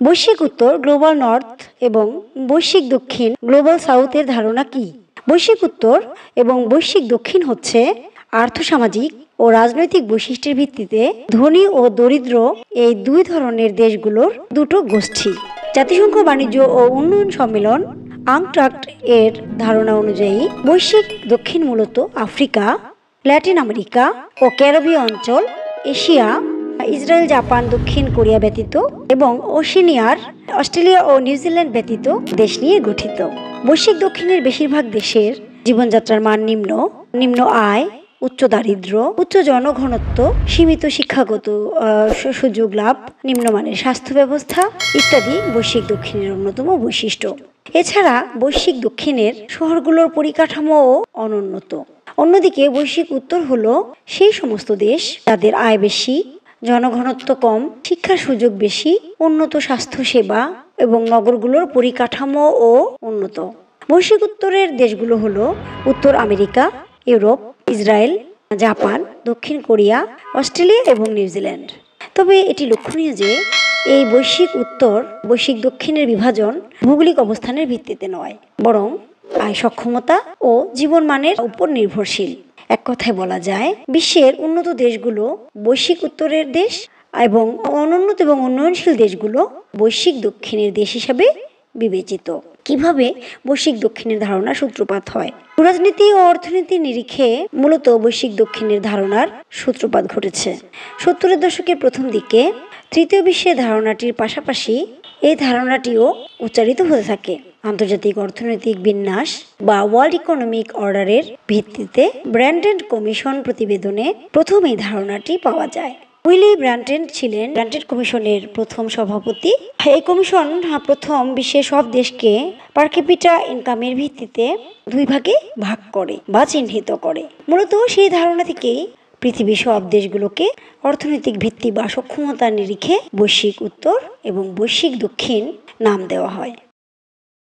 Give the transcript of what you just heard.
বৈশ্বিক উত্তর global north এবং বৈশ্বিক দক্ষিণ গ্লোবাল সাউথের ধারণা কি? বৈশ্বিক উত্তর এবং বৈশ্বিক দক্ষিণ হচ্ছে আর্থসামাজিক ও রাজনৈতিক বৈশিষ্ট্যের ভিত্তিতে ধনী ও দরিদ্র এই দুই ধরনের দেশগুলোর দুটো গোষ্ঠী। জাতিসংঘ বাণিজ্য ও উন্নয়ন সম্মেলন আংট্রাক্ট এর ধারণা অনুযায়ী বৈশ্বিক দক্ষিণ মূলত আফ্রিকা, ল্যাটিন আমেরিকা ও ক্যারিবীয় অঞ্চল, এশিয়া, ইসরায়েল, জাপান, দক্ষিণ কোরিয়া ব্যতীত এবং ওশেনিয়ার অস্ট্রেলিয়া ও নিউজিল্যান্ড ব্যতীত দেশ নিয়ে গঠিত। বৈশ্বিক দক্ষিণের বেশিরভাগ দেশের জীবনযাত্রার মান নিম্ন আয়, উচ্চ দারিদ্র্য, উচ্চ জনঘনত্ব, সীমিত শিক্ষাগত সুযোগ লাভ, নিম্নমানের স্বাস্থ্য ব্যবস্থা ইত্যাদি বৈশ্বিক দক্ষিণের অন্যতম বৈশিষ্ট্য। এছাড়া বৈশ্বিক দক্ষিণের শহরগুলোর পরিকাঠামোও অনুন্নত। অন্যদিকে বৈশ্বিক উত্তর হলো সেই সমস্ত দেশ যাদের আয় বেশি, জনঘনত্ব কম, শিক্ষার সুযোগ বেশি, উন্নত স্বাস্থ্য সেবা এবং নগরগুলোর পরিকাঠামোও উন্নত। বৈশ্বিক উত্তরের দেশগুলো হলো উত্তর আমেরিকা, ইউরোপ, ইসরায়েল, জাপান, দক্ষিণ কোরিয়া, অস্ট্রেলিয়া এবং নিউজিল্যান্ড। তবে এটি লক্ষণীয় যে এই বৈশ্বিক উত্তর বৈশ্বিক দক্ষিণের বিভাজন ভৌগোলিক অবস্থানের ভিত্তিতে নয়, বরং আয় সক্ষমতা ও জীবনমানের উপর নির্ভরশীল। এক কথায় বলা যায়, বিশ্বের উন্নত দেশগুলো বৈশ্বিক উত্তরের দেশ এবং অনুন্নত এবং উন্নয়নশীল দেশগুলো বৈশ্বিক দক্ষিণের দেশ হিসাবে বিবেচিত। কিভাবে বৈশ্বিক দক্ষিণের ধারণা সূত্রপাত হয়? রাজনীতি ও অর্থনীতির নিরিখে মূলত বৈশ্বিক দক্ষিণের ধারণার সূত্রপাত ঘটেছে 70-এর দশকের প্রথম দিকে। তৃতীয় বিশ্বের ধারণাটির পাশাপাশি এই ধারণাটিও উচ্চারিত হতে থাকে। আন্তর্জাতিক অর্থনৈতিক বিন্যাস বা ওয়ার্ল্ড ইকোনমিক অর্ডারের ভিত্তিতে ব্র্যান্ডেন কমিশন প্রতিবেদনে প্রথম এই ধারণাটি পাওয়া যায়। উইলি ব্র্যান্ডেন ছিলেন ব্র্যান্ডেন কমিশনের প্রথম সভাপতি। এই কমিশন প্রথম বিশ্বের সব দেশকে পার ক্যাপিটা ইনকামের ভিত্তিতে দুই ভাগে ভাগ করে বা চিহ্নিত করে। মূলত সেই ধারণা থেকেই পৃথিবীর সব দেশগুলোকে অর্থনৈতিক ভিত্তি বা সক্ষমতার নিরিখে বৈশ্বিক উত্তর এবং বৈশ্বিক দক্ষিণ নাম দেওয়া হয়।